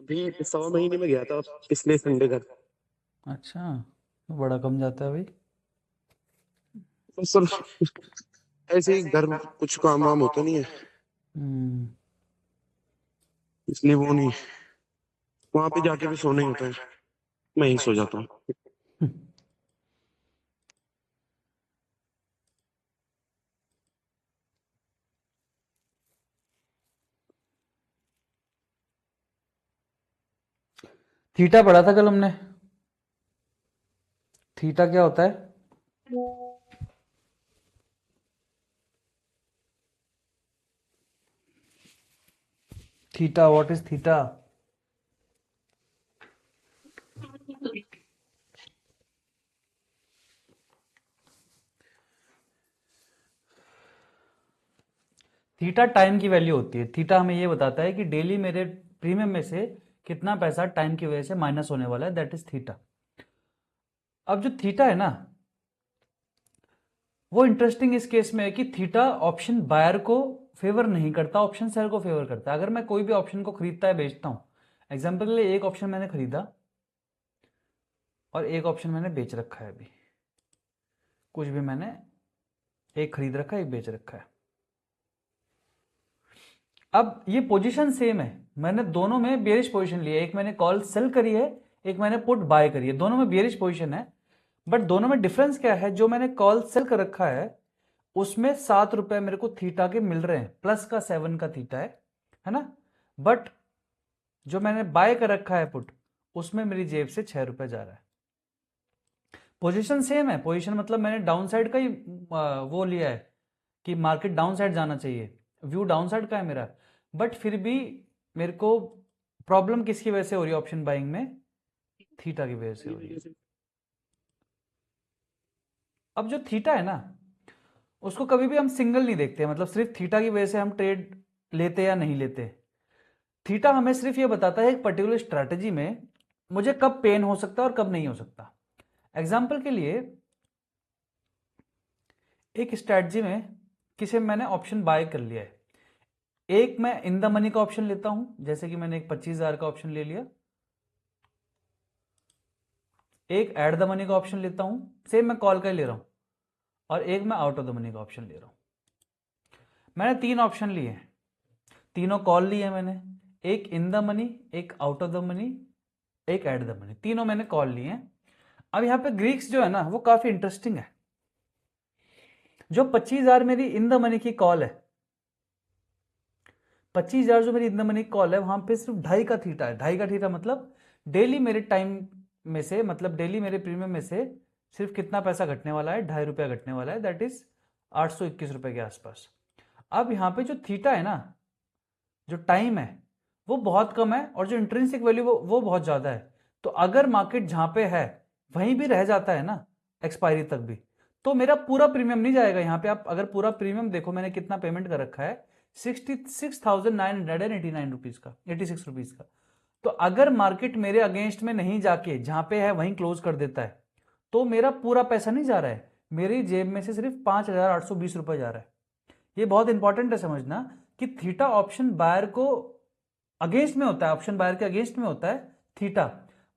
अभी 1.25 महीने में गया था, पिछले संडे का। अच्छा, तो बड़ा कम जाता है भाई। तो सर ऐसे ही घर में कुछ काम वाम होता नहीं है, हम्म। इसलिए वो नहीं। वहां पे जाके भी सोना ही होता है, मैं ही सो जाता हूँ। थीटा पढ़ा था कल हमने। थीटा क्या होता है? Theta, what is theta? Theta time की वैल्यू होती है। थीटा हमें ये बताता है कि डेली मेरे प्रीमियम में से कितना पैसा टाइम की वजह से माइनस होने वाला है, दैट इज थीटा। अब जो थीटा है ना, वो इंटरेस्टिंग इस केस में है कि थीटा ऑप्शन बायर को फेवर नहीं करता, ऑप्शन सेलर को फेवर करता है। अगर मैं कोई भी ऑप्शन को खरीदता है बेचता हूं, एग्जाम्पल के लिए एक ऑप्शन मैंने खरीदा और एक ऑप्शन मैंने बेच रखा है। अभी कुछ भी मैंने एक खरीद रखा है, एक बेच रखा है। अब ये पोजीशन सेम है, मैंने दोनों में बेरिश पोजीशन ली है। एक मैंने कॉल सेल करी है, एक मैंने पुट बाय करी है। दोनों में बेरिश पोजीशन है, बट दोनों में डिफरेंस क्या है? जो मैंने कॉल सेल कर रखा है उसमें 7 रुपए मेरे को थीटा के मिल रहे हैं, प्लस का 7 का थीटा है ना। बट जो मैंने बाय कर रखा है पुट, उसमें मेरी जेब से 6 रुपए जा रहा है। पोजीशन सेम है, पोजीशन मतलब मैंने डाउन साइड का ही वो लिया है कि मार्केट डाउन साइड जाना चाहिए, व्यू डाउन साइड का है मेरा। बट फिर भी मेरे को प्रॉब्लम किसकी वजह से हो रही है ऑप्शन बाइंग में? थीटा की वजह से हो रही है। अब जो थीटा है ना, उसको कभी भी हम सिंगल नहीं देखते, मतलब सिर्फ थीटा की वजह से हम ट्रेड लेते या नहीं लेते। थीटा हमें सिर्फ ये बताता है एक पर्टिकुलर स्ट्रैटेजी में मुझे कब पेन हो सकता है और कब नहीं हो सकता। एग्जाम्पल के लिए, एक स्ट्रैटेजी में किसी में मैंने ऑप्शन बाय कर लिया है। एक मैं इन द मनी का ऑप्शन लेता हूं, जैसे कि मैंने एक 25,000 का ऑप्शन ले लिया। एक एट द मनी का ऑप्शन लेता हूं, सेम मैं कॉल का ही ले रहा हूं। और एक मैं आउट ऑफ द मनी का ऑप्शन ले रहा हूं। मैंने 3 ऑप्शन लिए हैं, तीनों कॉल लिए मैंने। एक इन द मनी, एक आउट ऑफ द मनी, एक एट द मनी, तीनों मैंने कॉल लिए हैं। अब यहां पे ग्रीक्स जो है ना, वो काफी इंटरेस्टिंग है। जो 25,000 मेरी इन द मनी की कॉल है, 25,000 जो मेरी इन द मनी की कॉल है, वहां पे सिर्फ 2.5 का थीटा है। 2.5 का थीटा मतलब डेली मेरे टाइम में से, मतलब डेली मेरे प्रीमियम में से सिर्फ कितना पैसा घटने वाला है? 2.5 रुपया घटने वाला है, दैट इज 821 रुपए के आसपास। अब यहां पे जो थीटा है ना, जो टाइम है, वो बहुत कम है, और जो इंट्रिंसिक वैल्यू वो बहुत ज्यादा है। तो अगर मार्केट जहां पे है वहीं भी रह जाता है ना एक्सपायरी तक भी, तो मेरा पूरा प्रीमियम नहीं जाएगा। यहां पे आप अगर पूरा प्रीमियम देखो, मैंने कितना पेमेंट कर रखा है, 66,989 रुपीज का, 86 रुपीज का। तो अगर मार्केट मेरे अगेंस्ट में नहीं जाके जहां पे है वहीं क्लोज कर देता है, तो मेरा पूरा पैसा नहीं जा रहा है, मेरी जेब में से सिर्फ 5,820 रुपए जा रहा है। ये बहुत इंपॉर्टेंट है समझना कि थीटा ऑप्शन बायर को अगेंस्ट में होता है, ऑप्शन बायर के अगेंस्ट में होता है थीटा।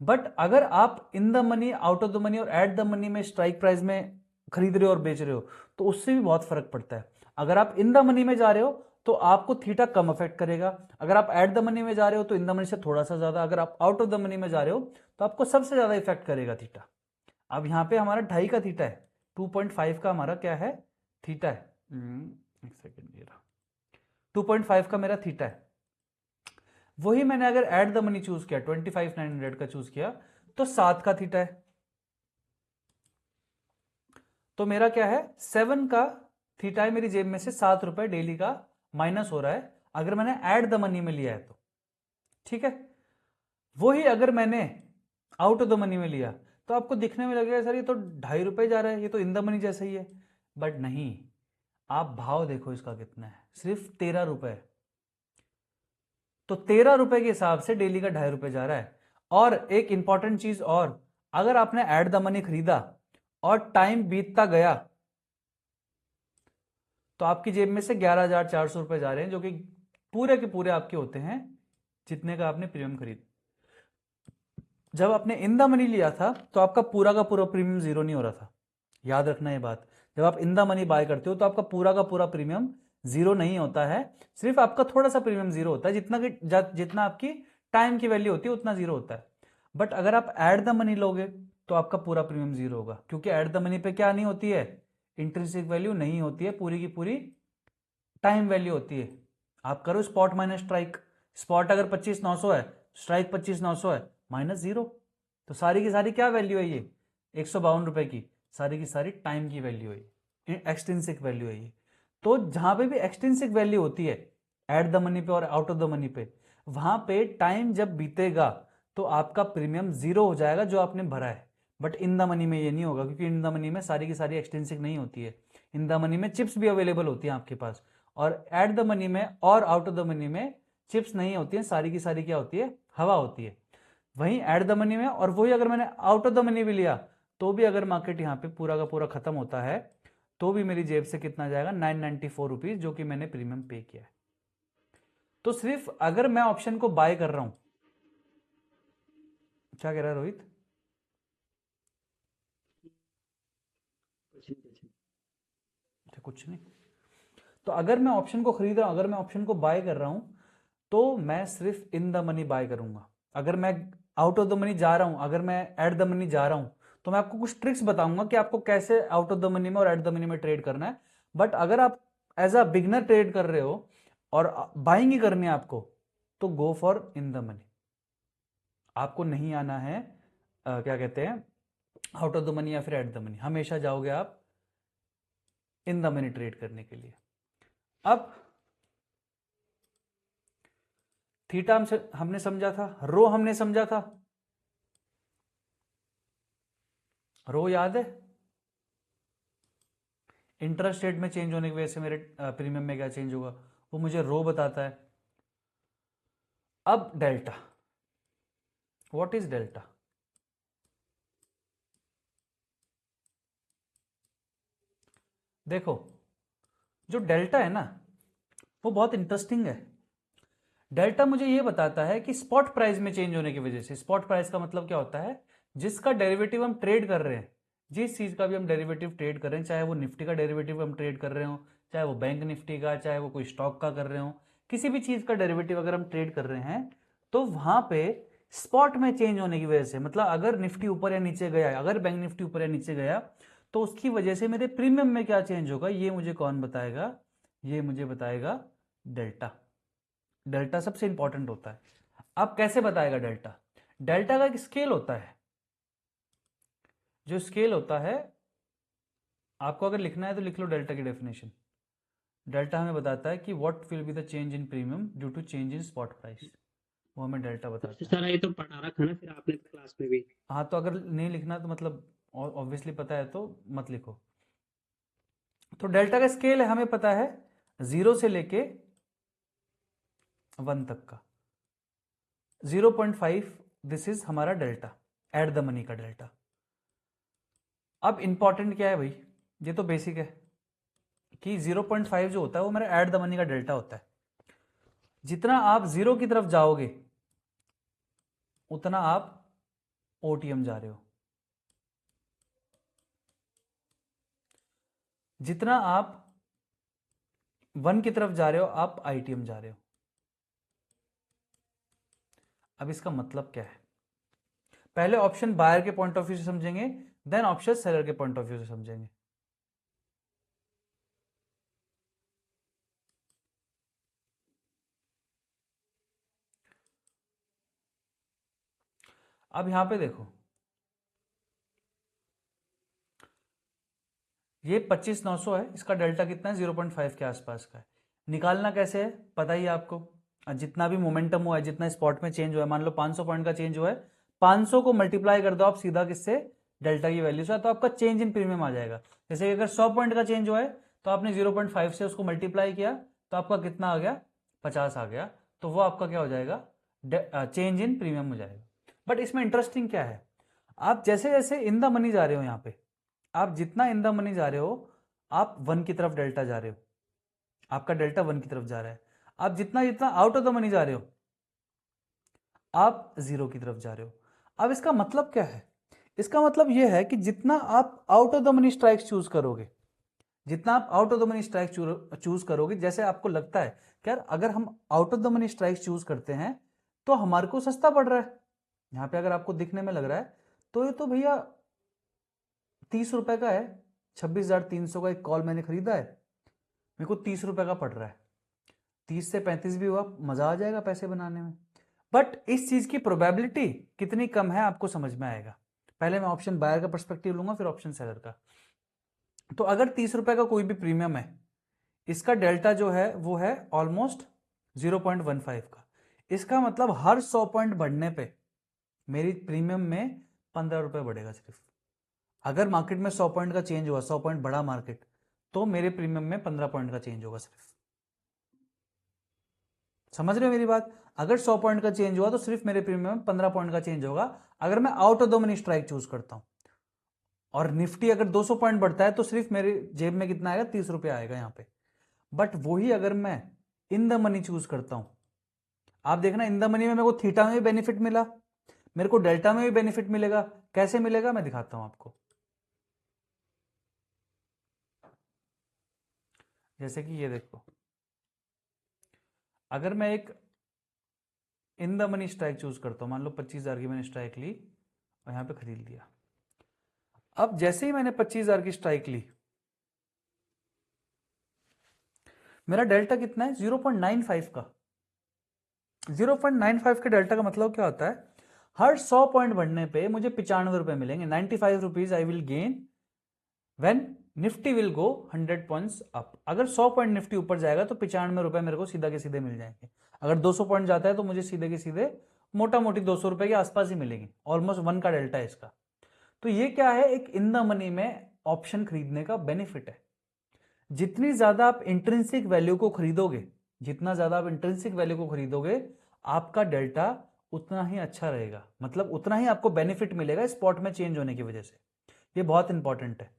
बट अगर आप in the money, out of the money और एट द मनी में स्ट्राइक प्राइस में खरीद रहे हो और बेच रहे हो, तो उससे भी बहुत फर्क पड़ता है। अगर आप इन द मनी में जा रहे हो तो आपको थीटा कम अफेक्ट करेगा। अगर आप एट द मनी में जा रहे हो तो इन द मनी से थोड़ा सा ज्यादा। अगर आप आउट ऑफ द मनी में जा रहे हो तो आपको सबसे ज्यादा इफेक्ट करेगा थीटा। अब यहां पे हमारा 2.5 का थीटा है, 2.5 का हमारा क्या है? थीटा है। एक सेकेंड, ये रहा 2.5 का मेरा थीटा है। वही मैंने अगर एट द मनी चूज किया, 25,900 का चूज किया, तो 7 का थीटा है। तो मेरा क्या है? 7 का थीटा है, मेरी जेब में से 7 रुपए डेली का माइनस हो रहा है अगर मैंने एट द मनी में लिया है तो। ठीक है, वही अगर मैंने आउट ऑफ द मनी में लिया तो आपको दिखने में लगेगा सर ये तो 2.5 रुपए जा रहा है, ये तो इन द मनी जैसा ही है। बट नहीं, आप भाव देखो इसका कितना है, सिर्फ 13 रुपए। तो 13 रुपए के हिसाब से डेली का 2.5 रुपए जा रहा है। और एक इंपॉर्टेंट चीज और, अगर आपने एट द मनी खरीदा और टाइम बीतता गया तो आपकी जेब में से 11,400 रुपए जा रहे हैं, जो कि पूरे के पूरे आपके होते हैं जितने का आपने प्रीमियम खरीद जब आपने इन द मनी लिया था तो आपका पूरा का पूरा प्रीमियम जीरो नहीं हो रहा था। याद रखना ये बात, जब आप इन द मनी बाय करते हो तो आपका पूरा का पूरा प्रीमियम जीरो नहीं होता है, सिर्फ आपका थोड़ा सा प्रीमियम जीरो होता है, जितना आपकी टाइम की वैल्यू होती है उतना जीरो होता है। बट अगर आप एड द मनी लोगे तो आपका पूरा प्रीमियम जीरो होगा, क्योंकि एड द मनी पे क्या नहीं होती है, इंट्रिंसिक वैल्यू नहीं होती है, पूरी की पूरी टाइम वैल्यू होती है। आप करो स्पॉट माइनस स्ट्राइक, स्पॉट अगर 25,900 है, स्ट्राइक 25,900 है, माइनस जीरो, तो सारी की सारी क्या वैल्यू है, ये 152 रुपए की सारी सारी टाइम की वैल्यू है, एक्सटेंसिक वैल्यू है ये। तो जहां पे भी एक्सटेंसिक वैल्यू होती है एट द मनी पे और आउट ऑफ द मनी पे, वहां पे टाइम जब बीतेगा तो आपका प्रीमियम जीरो हो जाएगा जो आपने भरा है। बट इन द मनी में ये नहीं होगा, क्योंकि इन द मनी में सारी की सारी एक्सटेंसिक नहीं होती है। इन द मनी में चिप्स भी अवेलेबल होती है आपके पास, और एट द मनी में और आउट ऑफ द मनी में चिप्स नहीं होती है, सारी की सारी क्या होती है, हवा होती है। वहीं एट द मनी में, और वही अगर मैंने आउट ऑफ द मनी भी लिया तो भी अगर मार्केट यहाँ पे पूरा का पूरा खत्म होता है तो भी मेरी जेब से कितना जाएगा, 994 रुपीज, जो कि मैंने प्रीमियम पे किया है। तो सिर्फ अगर मैं ऑप्शन को बाय कर रहा हूं, क्या कह रहा है रोहित? अच्छा, कुछ नहीं। तो अगर मैं ऑप्शन को खरीद रहा हूं, अगर मैं ऑप्शन को बाय कर रहा हूं, तो मैं सिर्फ इन द मनी बाय करूंगा। अगर मैं आउट ऑफ द मनी जा रहा हूं, अगर मैं एट द मनी जा रहा हूं, तो मैं आपको कुछ ट्रिक्स बताऊंगा कि आपको कैसे आउट ऑफ द मनी में और एट द मनी में ट्रेड करना है। बट अगर आप एज अ बिगनर ट्रेड कर रहे हो और बाइंग ही करनी है आपको, तो go for in the money. आपको नहीं आना है क्या कहते हैं, आउट ऑफ द मनी या फिर एट द मनी, हमेशा जाओगे आप इन द मनी ट्रेड करने के लिए। अब थीटा हमने समझा था, रो हमने समझा था, रो याद है? इंटरेस्ट रेट में चेंज होने की वजह से मेरे प्रीमियम में क्या चेंज होगा, वो मुझे रो बताता है। अब डेल्टा, व्हाट इज डेल्टा? देखो, जो डेल्टा है ना, वो बहुत इंटरेस्टिंग है। डेल्टा मुझे ये बताता है कि स्पॉट प्राइस में चेंज होने की वजह से, स्पॉट प्राइस का मतलब क्या होता है, जिसका डेरिवेटिव हम ट्रेड कर रहे हैं, जिस चीज का भी हम डेरिवेटिव ट्रेड कर रहे हैं, चाहे वो निफ्टी का डेरिवेटिव हम ट्रेड कर रहे हो, चाहे वो बैंक निफ्टी का, चाहे वो कोई स्टॉक का कर रहे हो, किसी भी चीज का डेरिवेटिव अगर हम ट्रेड कर रहे हैं, तो वहां पे स्पॉट में चेंज होने की वजह से, मतलब अगर निफ्टी ऊपर या नीचे गया, अगर बैंक निफ्टी ऊपर या नीचे गया, तो उसकी वजह से मेरे प्रीमियम में क्या चेंज होगा, ये मुझे कौन बताएगा, ये मुझे बताएगा डेल्टा। डेल्टा सबसे इंपॉर्टेंट होता है। अब कैसे बताएगा डेल्टा? डेल्टा का एक स्केल होता है, जो स्केल होता है, आपको अगर लिखना है तो लिख लो डेल्टा की डेफिनेशन। डेल्टा हमें बताता है कि what will be the change in premium due to change in spot price, वो हमें डेल्टा बताता है। सारा ये तो पढ़ा रखा ना फिर आपने तो क्लास में भी। हाँ, तो अगर नहीं लिखना तो मतलब ऑब्वियसली पता है तो मत लिखो। तो डेल्टा का स्केल है, हमें पता है 0 से लेके 1 तक का, 0.5 दिस इज हमारा डेल्टा, एट द मनी का डेल्टा। अब इंपॉर्टेंट क्या है भाई, ये तो बेसिक है कि 0.5 जो होता है वो मेरा एट द मनी का डेल्टा होता है। जितना आप जीरो की तरफ जाओगे उतना आप ओटीएम जा रहे हो, जितना आप 1 की तरफ जा रहे हो आप आईटीएम जा रहे हो। अब इसका मतलब क्या है, पहले ऑप्शन बायर के पॉइंट ऑफ व्यू से समझेंगे, देन ऑप्शन सेलर के पॉइंट ऑफ व्यू से समझेंगे। अब यहां पे देखो, ये 25,900 है, इसका डेल्टा कितना है, 0.5 के आसपास का है। निकालना कैसे है पता ही है आपको, जितना भी मोमेंटम हुआ है, जितना स्पॉट में चेंज हुआ है, मान लो 500 पॉइंट का चेंज हुआ है, 500 को मल्टीप्लाई कर दो आप सीधा किससे, डेल्टा की वैल्यू से, तो आपका चेंज इन प्रीमियम आ जाएगा। जैसे अगर 100 पॉइंट का चेंज हुआ है तो आपने 0.5 से उसको मल्टीप्लाई किया तो आपका कितना आ गया, 50 आ गया, तो वो आपका क्या हो जाएगा, चेंज इन प्रीमियम हो जाएगा। बट इसमें इंटरेस्टिंग क्या है, आप जैसे जैसे इन द मनी जा रहे हो, यहाँ पे आप जितना इन द मनी जा रहे हो आप 1 की तरफ डेल्टा जा रहे हो, आपका डेल्टा 1 की तरफ जा रहा है। आप जितना जितना आउट ऑफ द मनी जा रहे हो आप 0 की तरफ जा रहे हो। अब इसका मतलब क्या है? इसका मतलब यह है कि जितना आप out of the money strikes choose करोगे, जितना आप out of the money strike choose करोगे, जैसे आपको लगता है कि यार अगर हम out of the money strikes choose करते हैं तो हमारे को सस्ता पड़ रहा है, यहां पे अगर आपको दिखने में लग रहा है तो ये तो भैया 30 रुपए का है, 26,300 का एक कॉल मैंने खरीदा है, मेरे को 30 रुपए का पड़ रहा है, 30 से 35 भी हुआ, मजा आ जाएगा पैसे बनाने में। बट इस चीज की प्रोबेबिलिटी कितनी कम है आपको समझ में आएगा। पहले मैं ऑप्शन बायर का पर्सपेक्टिव लूंगा, फिर ऑप्शन सेलर का। तो अगर 30 रुपए का कोई भी प्रीमियम है, इसका डेल्टा जो है वो है ऑलमोस्ट 0.15 का। इसका मतलब हर 100 पॉइंट बढ़ने पे मेरी प्रीमियम में 15 रुपए बढ़ेगा सिर्फ। अगर मार्केट में 100 पॉइंट का चेंज हुआ, 100 पॉइंट बढ़ा मार्केट, तो मेरे प्रीमियम में 15 पॉइंट का चेंज होगा सिर्फ। समझ रहे हो मेरी बात? अगर 100 पॉइंट का चेंज हुआ तो सिर्फ मेरे प्रीमियम में 15 पॉइंट का चेंज होगा अगर मैं out of the money strike choose करता हूं। और निफ्टी अगर 200 पॉइंट बढ़ता है तो सिर्फ मेरे जेब में कितना आएगा? 30 रुपए आएगा यहां पे। बट वही अगर मैं इन द मनी चूज करता हूं, आप देखना इन द मनी में मेरे को थीटा में भी बेनिफिट मिला, मेरे को डेल्टा में भी बेनिफिट मिलेगा। कैसे मिलेगा मैं दिखाता हूं आपको। जैसे कि ये देखो, अगर मैं एक in the money strike choose करता हूं, मान लो 25,000 की मैंने स्ट्राइक ली और यहां पे खरीद लिया। अब जैसे ही मैंने 25,000 की स्ट्राइक ली, मेरा डेल्टा कितना है? 0.95 का। 0.95 के डेल्टा का मतलब क्या होता है? हर 100 पॉइंट बढ़ने पे मुझे 95 रुपए मिलेंगे। 95 rupees I will gain when Nifty will go 100 points up. अगर 100 पॉइंट निफ्टी ऊपर जाएगा तो 95 रुपए मेरे को सीधा के सीधे मिल जाएंगे। अगर 200 पॉइंट जाता है तो मुझे सीधे के सीधे मोटा मोटी 200 रुपए के आसपास ही मिलेंगे। ऑलमोस्ट 1 का डेल्टा है इसका। तो ये क्या है? एक इन द मनी में ऑप्शन खरीदने का बेनिफिट है। जितनी ज्यादा आप इंट्रिंसिक वैल्यू को खरीदोगे, जितना ज्यादा आप इंट्रिंसिक वैल्यू को खरीदोगे, आपका डेल्टा उतना ही अच्छा रहेगा, मतलब उतना ही आपको बेनिफिट मिलेगा स्पॉट में चेंज होने की वजह से। ये बहुत इंपॉर्टेंट है।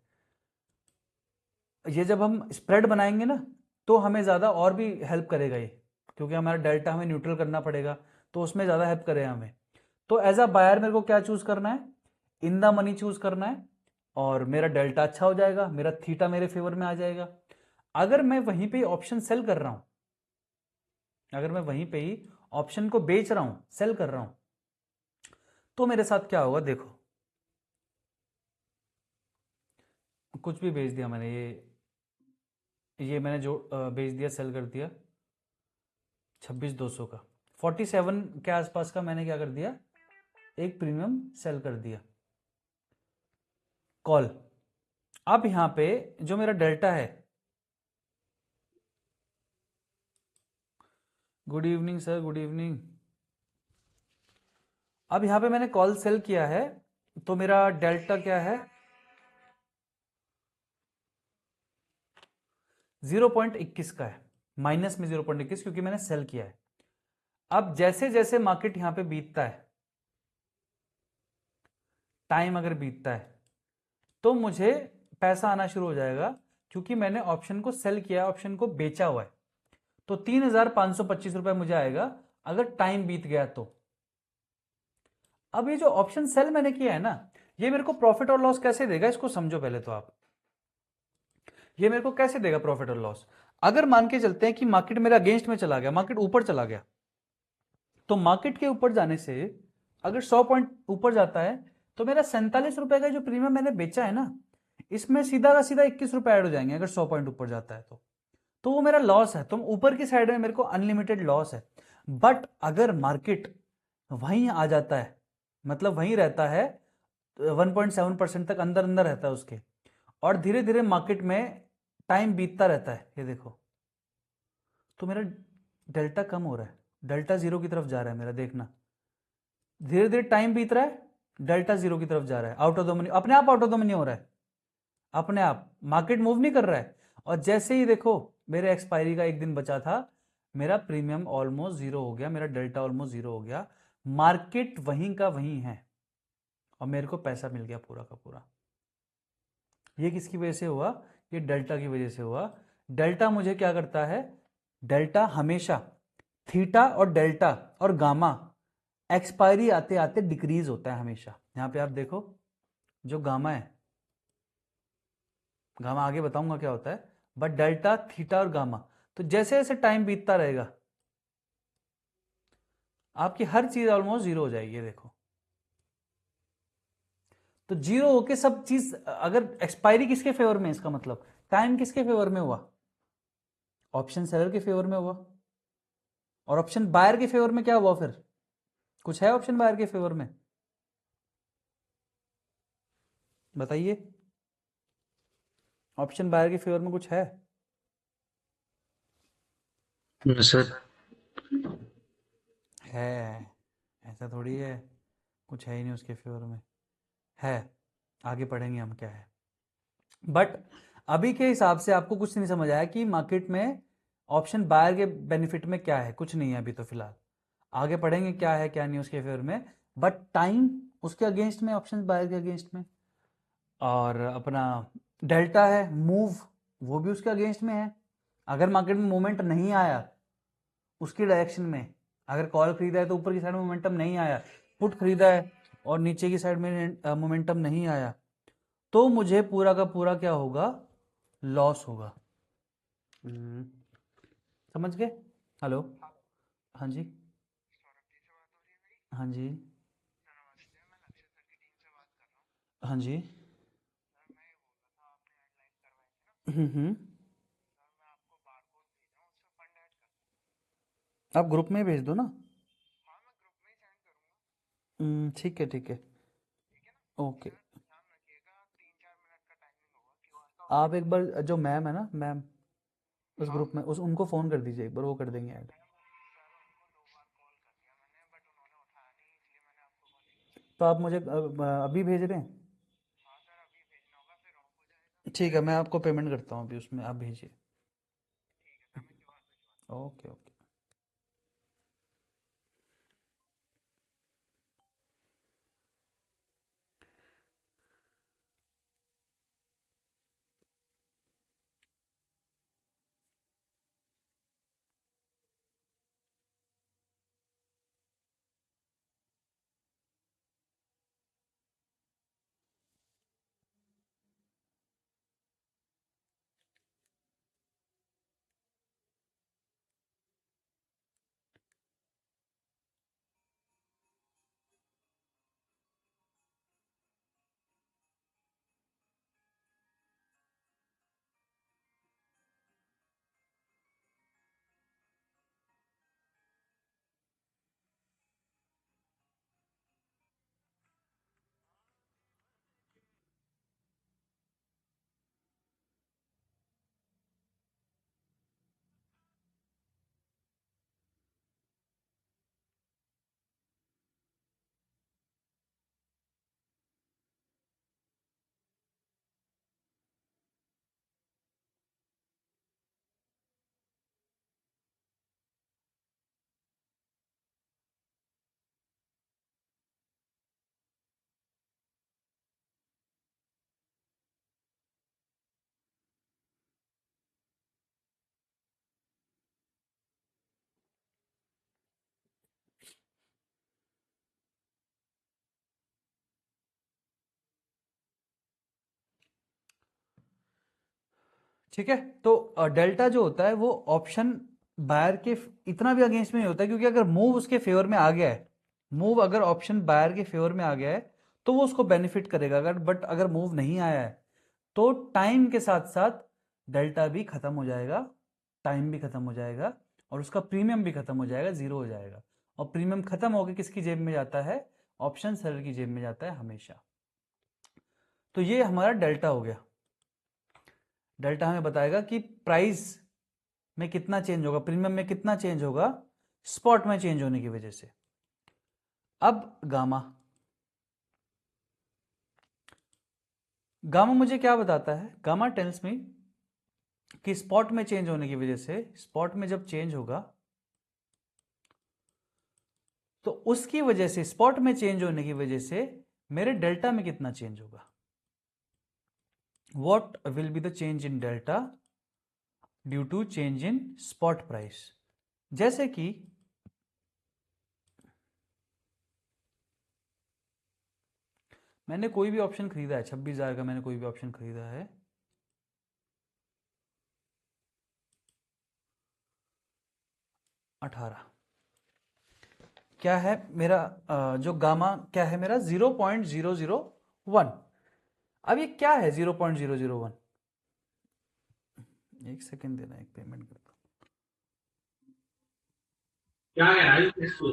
ये जब हम स्प्रेड बनाएंगे ना तो हमें ज्यादा और भी हेल्प करेगा ये, क्योंकि हमारा डेल्टा हमें न्यूट्रल करना पड़ेगा, तो उसमें ज्यादा हेल्प करेगा हमें। तो एज अ बायर मेरे को क्या चूज करना है? इन द मनी चूज करना है, और मेरा डेल्टा अच्छा हो जाएगा, मेरा थीटा मेरे फेवर में आ जाएगा। अगर मैं वहीं पे ऑप्शन सेल कर रहा हूं, अगर मैं वहीं पे ही ऑप्शन को बेच रहा हूं, सेल कर रहा हूं, तो मेरे साथ क्या होगा? देखो, कुछ भी बेच दिया मैंने, ये मैंने जो बेच दिया, सेल कर दिया 26,200 का, 47 के आसपास का मैंने क्या कर दिया? एक प्रीमियम सेल कर दिया, कॉल। अब यहां पे जो मेरा डेल्टा है, good evening sir, good evening. अब यहां पे मैंने कॉल सेल किया है, तो मेरा डेल्टा क्या है? 0.21 का है, माइनस में 0.21, क्योंकि मैंने सेल किया है। अब जैसे जैसे मार्केट यहां पे बीतता है, टाइम अगर बीतता है, तो मुझे पैसा आना शुरू हो जाएगा, क्योंकि मैंने ऑप्शन को सेल किया, ऑप्शन को बेचा हुआ है। तो 3,525 रुपए मुझे आएगा अगर टाइम बीत गया तो। अब ये जो ऑप्शन सेल मैंने किया है ना, ये मेरे को प्रॉफिट और लॉस कैसे देगा, इसको समझो पहले तो आप। ये मेरे को कैसे देगा प्रॉफिट और लॉस? अगर मान के चलते हैं कि मार्केट मेरे अगेंस्ट में चला गया, मार्केट ऊपर चला गया, तो मार्केट के ऊपर जाने से अगर 100 पॉइंट ऊपर जाता है तो मेरा 47 रुपए का जो प्रीमियम मैंने बेचा है ना, इसमें सीधा का सीधा 21 रुपए ऐड हो जाएंगे अगर 100 पॉइंट ऊपर जाता है तो वो मेरा लॉस है। तो ऊपर की साइड में मेरे को अनलिमिटेड लॉस है। बट अगर मार्केट वहीं आ जाता है, मतलब वहीं रहता है 1.7% तक, अंदर अंदर रहता है उसके, और धीरे धीरे मार्केट में टाइम बीतता रहता है, ये देखो, तो मेरा डेल्टा कम हो रहा है, डेल्टा जीरो की तरफ जा रहा है मेरा, देखना धीरे धीरे टाइम बीत रहा है, डेल्टा जीरो की तरफ जा रहा है, आउट ऑफ द मनी, अपने आप आउट ऑफ द मनी हो रहा है, अपने आप, मार्केट मूव नहीं कर रहा है। और जैसे ही देखो मेरे एक्सपायरी का एक दिन बचा था, मेरा प्रीमियम ऑलमोस्ट जीरो हो गया, मेरा डेल्टा ऑलमोस्ट जीरो हो गया, मार्केट वहीं का वहीं है और मेरे को पैसा मिल गया पूरा का पूरा। ये किसकी वजह से हुआ? ये डेल्टा की वजह से हुआ। डेल्टा मुझे क्या करता है? डेल्टा हमेशा थीटा और डेल्टा और गामा, एक्सपायरी आते आते डिक्रीज होता है हमेशा। यहाँ पे आप देखो, जो गामा है, गामा आगे बताऊंगा क्या होता है, बट डेल्टा, थीटा और गामा, तो जैसे जैसे टाइम बीतता रहेगा आपकी हर चीज ऑलमोस्ट जीरो हो जाएगी। ये देखो, तो जीरो होके सब चीज, अगर एक्सपायरी किसके फेवर में है, इसका मतलब टाइम किसके फेवर में हुआ, ऑप्शन सेलर के फेवर में हुआ। और ऑप्शन बायर के फेवर में क्या हुआ फिर, कुछ है ऑप्शन बायर के फेवर में, बताइए, ऑप्शन बायर के फेवर में कुछ है? सर है, ऐसा थोड़ी है, कुछ है ही नहीं उसके फेवर में, है, आगे पढ़ेंगे हम क्या है। बट अभी के हिसाब से आपको कुछ नहीं समझ आया कि मार्केट में ऑप्शन बायर के बेनिफिट में क्या है, कुछ नहीं है अभी तो फिलहाल, आगे पढ़ेंगे क्या है क्या नहीं उसके फेवर में। बट टाइम उसके अगेंस्ट में, ऑप्शन बायर के अगेंस्ट में, और अपना डेल्टा है मूव, वो भी उसके अगेंस्ट में है। अगर मार्केट में मोमेंट नहीं आया उसकी डायरेक्शन में, अगर कॉल खरीदा है तो ऊपर की साइड में मोमेंटम नहीं आया, पुट खरीदा है और नीचे की साइड में मोमेंटम नहीं आया, तो मुझे पूरा का पूरा क्या होगा, लॉस होगा। समझ गए? हेलो, हाँ जी, हाँ जी, हाँ जी, हम्म, आप ग्रुप में भेज दो ना। ठीक है, ठीक है, ओके। आप एक बार जो मैम है ना, मैम उस ग्रुप में, उस उनको फ़ोन कर दीजिए एक बार, वो कर देंगे ऐड। तो आप मुझे अभी भेज रहे हैं? ठीक है, मैं आपको पेमेंट करता हूँ अभी, उसमें आप भेजिए। Okay, okay. ठीक है, तो डेल्टा जो होता है वो ऑप्शन बायर के इतना भी अगेंस्ट में नहीं होता है, क्योंकि अगर मूव उसके फेवर में आ गया है, मूव अगर ऑप्शन बायर के फेवर में आ गया है तो वो उसको बेनिफिट करेगा। अगर बट अगर मूव नहीं आया है तो टाइम के साथ साथ डेल्टा भी खत्म हो जाएगा, टाइम भी खत्म हो जाएगा और उसका प्रीमियम भी खत्म हो जाएगा, जीरो हो जाएगा। और प्रीमियम खत्म होकर किसकी जेब में जाता है, ऑप्शन सेलर की जेब में जाता है हमेशा। तो ये हमारा डेल्टा हो गया। डेल्टा हमें बताएगा कि प्राइस में कितना चेंज होगा, प्रीमियम में कितना चेंज होगा स्पॉट में चेंज होने की वजह से। अब गामा, गामा मुझे क्या बताता है, गामा टेल्स मी कि स्पॉट में चेंज होने की वजह से, स्पॉट में जब चेंज होगा तो उसकी वजह से, स्पॉट में चेंज होने की वजह से मेरे डेल्टा में कितना चेंज होगा, what will be the change in delta due to change in spot price. जैसे कि मैंने कोई भी ऑप्शन खरीदा है, 26,000 का मैंने कोई भी ऑप्शन खरीदा है, अठारह, क्या है मेरा जो गामा क्या है मेरा 0.001। अब ये क्या है 0.001? एक सेकंड देना, एक पेमेंट करता हूं। क्या है राजू इसको?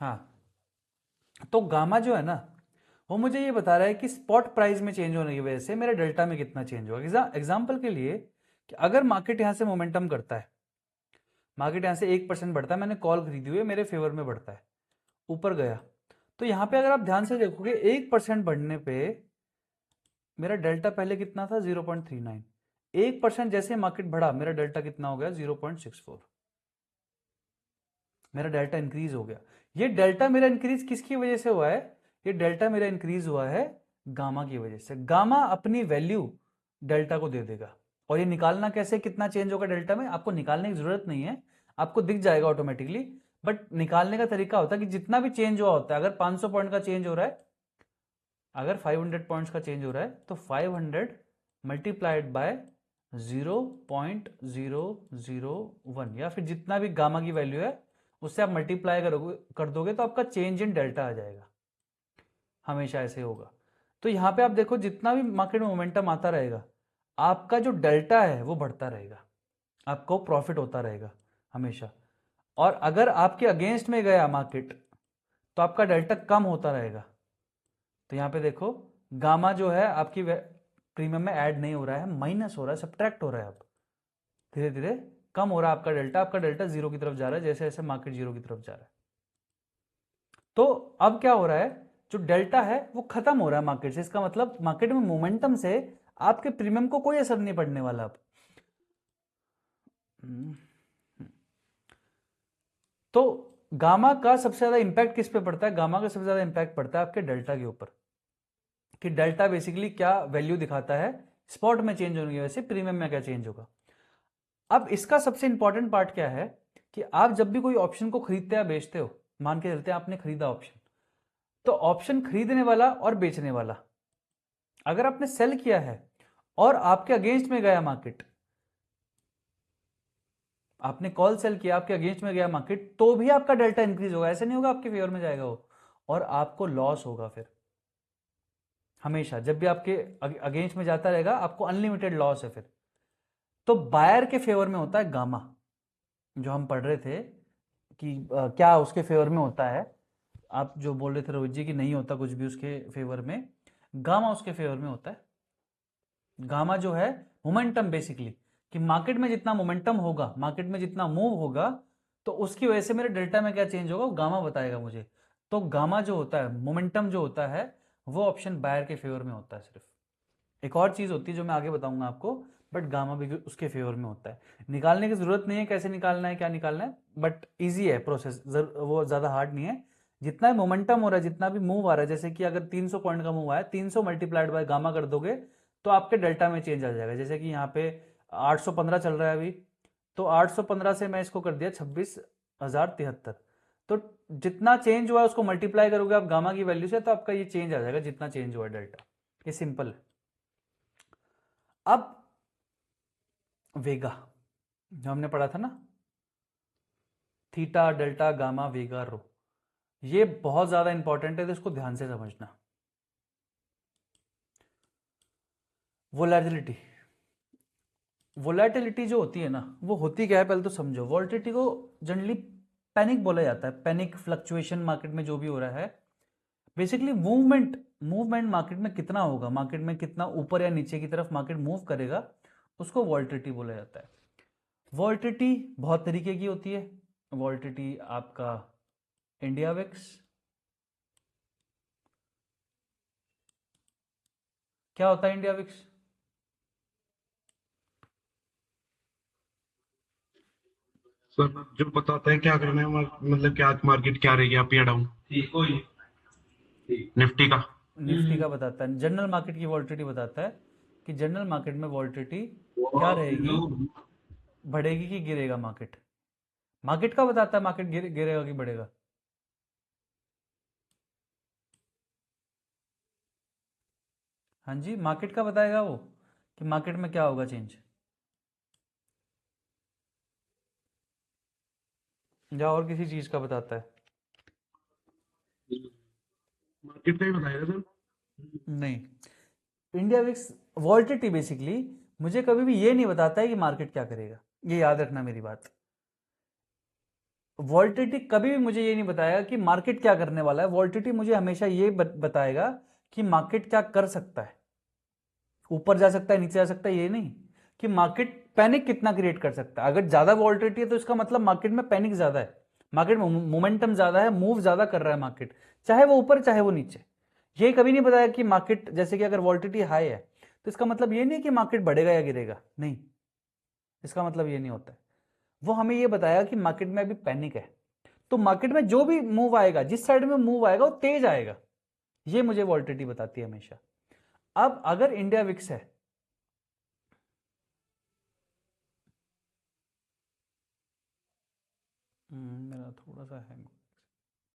हाँ, तो गामा जो है ना, वो मुझे ये बता रहा है कि स्पॉट प्राइस में चेंज होने की वजह से मेरे डेल्टा में कितना चेंज होगा। एग्जाम्पल के लिए कि अगर मार्केट यहां से मोमेंटम करता है, मार्केट यहां से 1% बढ़ता है, मैंने कॉल खरीदी हुई है, मेरे फेवर में बढ़ता है, ऊपर गया, तो यहां पे अगर आप ध्यान से देखोगे 1% बढ़ने पे मेरा डेल्टा पहले कितना था 0.39, 1% जैसे मार्केट बढ़ा मेरा डेल्टा कितना हो गया 0.64, मेरा डेल्टा इंक्रीज हो गया। ये डेल्टा मेरा इंक्रीज किसकी वजह से हुआ है? ये डेल्टा मेरा इंक्रीज हुआ है गामा की वजह से। गामा अपनी वैल्यू डेल्टा को दे देगा, और ये निकालना कैसे, कितना चेंज होगा डेल्टा में, आपको निकालने की जरूरत नहीं है, आपको दिख जाएगा ऑटोमेटिकली। बट निकालने का तरीका होता है कि जितना भी चेंज हुआ होता है, अगर 500 पॉइंट का चेंज हो रहा है, अगर 500 पॉइंट्स का चेंज हो रहा है, तो 500 मल्टीप्लाइड बाय 0.001, या फिर जितना भी गामा की वैल्यू है उससे आप मल्टीप्लाई कर दोगे तो आपका चेंज इन डेल्टा आ जाएगा। हमेशा ऐसे होगा। तो यहां पे आप देखो, जितना भी मार्केट में मोमेंटम आता रहेगा, आपका जो डेल्टा है वो बढ़ता रहेगा, आपको प्रॉफिट होता रहेगा हमेशा। और अगर आपके अगेंस्ट में गया मार्केट, तो आपका डेल्टा कम होता रहेगा। तो यहां पे देखो, गामा जो है आपकी प्रीमियम में ऐड नहीं हो रहा है, माइनस हो रहा है, सब्ट्रैक्ट हो रहा है, अब धीरे धीरे कम हो रहा है आपका डेल्टा जीरो की तरफ जा रहा है, जैसे जैसे मार्केट जीरो की तरफ जा रहा है। तो अब क्या हो रहा है, जो डेल्टा है वो खत्म हो रहा है मार्केट से, इसका मतलब मार्केट में मोमेंटम से आपके प्रीमियम को कोई असर नहीं पड़ने वाला अब। तो गामा का सबसे ज्यादा इंपैक्ट किस पे पड़ता है? गामा का सबसे ज्यादा इंपैक्ट पड़ता है आपके डेल्टा के ऊपर, कि डेल्टा बेसिकली क्या वैल्यू दिखाता है, स्पॉट में चेंज होने की वजह से प्रीमियम में क्या चेंज होगा। अब इसका सबसे इंपॉर्टेंट पार्ट क्या है कि आप जब भी कोई ऑप्शन को खरीदते या बेचते हो, मान के चलते हैं आपने खरीदा ऑप्शन, तो ऑप्शन खरीदने वाला और बेचने वाला, अगर आपने सेल किया है और आपके अगेंस्ट में गया मार्केट, आपने कॉल सेल किया, आपके अगेंस्ट में गया मार्केट, तो भी आपका डेल्टा इंक्रीज होगा, ऐसे नहीं होगा आपके फेवर में जाएगा वो, और आपको लॉस होगा फिर हमेशा। जब भी आपके अगेंस्ट में जाता रहेगा आपको अनलिमिटेड लॉस है फिर। तो बायर के फेवर में होता है गामा, जो हम पढ़ रहे थे कि क्या उसके फेवर में होता है, आप जो बोल रहे थे रोहित जी कि नहीं होता कुछ भी उसके फेवर में, गामा उसके फेवर में होता है। गामा जो है मोमेंटम, बेसिकली कि मार्केट में जितना मोमेंटम होगा, मार्केट में जितना मूव होगा, तो उसकी वजह से मेरे डेल्टा में क्या चेंज होगा वो गामा बताएगा मुझे। तो गामा जो होता है, मोमेंटम जो होता है, वो ऑप्शन बायर के फेवर में होता है सिर्फ। एक और चीज होती है जो मैं आगे बताऊंगा आपको, बट गामा भी उसके फेवर में होता है। निकालने की जरूरत नहीं है, कैसे निकालना है क्या निकालना है, बट इजी है प्रोसेस, वो ज्यादा हार्ड नहीं है। जितना भी मोमेंटम हो रहा है, जितना भी मूव आ रहा है, जैसे कि अगर 300 पॉइंट का मूव आया, 300 मल्टीप्लाइड बाय गामा कर दोगे तो आपके डेल्टा में चेंज आ जाएगा। जैसे कि यहाँ पे 815 चल रहा है अभी, तो 815 से मैं इसको कर दिया 26,073, तो जितना चेंज हुआ है उसको मल्टीप्लाई करोगे आप गामा की वैल्यू से, तो आपका ये चेंज आ जाएगा जितना चेंज हुआ है डेल्टा। ये सिंपल है। अब वेगा जो हमने पढ़ा था ना, थीटा डेल्टा गामा वेगा रो, ये बहुत ज्यादा इंपॉर्टेंट है, तो इसको ध्यान से समझना। वोलेटिलिटी, वोलेटिलिटी जो होती है ना, वो होती क्या है पहले तो समझो। वोलेटिलिटी को जनरली पैनिक बोला जाता है, पैनिक फ्लक्चुएशन मार्केट में जो भी हो रहा है, बेसिकली मूवमेंट, मूवमेंट मार्केट में कितना होगा, मार्केट में कितना ऊपर या नीचे की तरफ मार्केट मूव करेगा, उसको वोलेटिलिटी बोला जाता है। वॉल्टिटी बहुत तरीके की होती है। वॉल्टिटी आपका इंडिया विक्स, क्या होता है इंडिया विक्स? सर जो बताता है क्या करना है, मतलब क्या मार्केट क्या रहेगी, अप या डाउन, ठीक कोई नहीं। ठीक निफ्टी का। निफ्टी का बताता है, जनरल मार्केट की वॉल्टिटी बताता है कि जनरल मार्केट में वॉल्टिटी क्या रहेगी, बढ़ेगी कि गिरेगा मार्केट। मार्केट का बताता है मार्केट गिरेगा कि बढ़ेगा। हाँ जी, मार्केट का बताएगा वो कि मार्केट में क्या होगा चेंज। या और किसी चीज का बताता है? मार्केट का ही बताएगा सर। नहीं, इंडिया विक्स वॉल्टिटी बेसिकली मुझे कभी भी ये नहीं बताता है कि मार्केट क्या करेगा। ये याद रखना मेरी बात। वॉल्टिटी कभी भी मुझे ये नहीं बताएगा कि मार्केट क्या करने वाला है। वॉल्टिटी मुझे हमेशा ये बताएगा कि मार्केट क्या कर सकता है। ऊपर जा सकता है, नीचे जा सकता है, ये नहीं कि मार्केट पैनिक कितना क्रिएट कर सकता है। अगर ज्यादा वॉल्टिलिटी है तो इसका मतलब मार्केट में पैनिक ज्यादा है, मार्केट में मोमेंटम ज्यादा है, मूव ज्यादा कर रहा है मार्केट, चाहे वो ऊपर चाहे वो नीचे। ये कभी नहीं बताया कि मार्केट, जैसे कि अगर वॉल्टिलिटी हाई है तो इसका मतलब ये नहीं कि मार्केट बढ़ेगा या गिरेगा, नहीं, इसका मतलब ये नहीं होता है। वो हमें ये बताया कि मार्केट में अभी पैनिक है, तो मार्केट में जो भी मूव आएगा, जिस साइड में मूव आएगा वो तेज आएगा। ये मुझे वॉल्टिलिटी बताती है हमेशा। अब अगर इंडिया विक्स है, मेरा थोड़ा सा हैंग